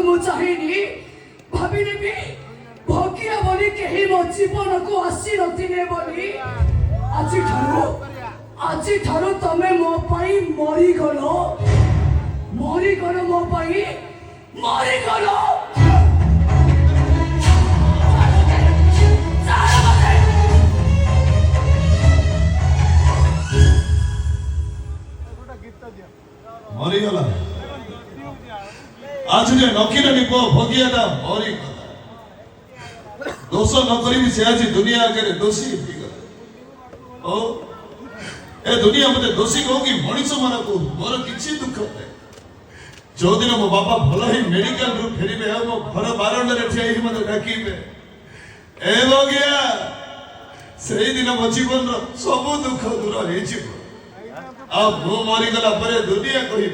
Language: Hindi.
को मु चाहिनी भाविनी भी भगिया बोली कहीं मो जीवन को आसी नथिले बोली আজি ठारू तमे मो पाई मरी गलो मो पाई मरी गलो मरी गला आज जे नकी नकी पो भगिया दा मरी गला दोष न करी भी से आज दुनिया आगे दोषी हो गला ओ ए दुनिया मते दोषी कहू कि मनीष माना को मोर किछि दुख नै जो दिन मो बापा भलो ही मेडिकल रु फेरिबे आ मो घर बारंडा रे ठिया ही मते डाकीबे ए भगिया सेही दिन मो जीवन रो सब दुख दूर हे जीव आ मो मरी गला परे दुनिया कहि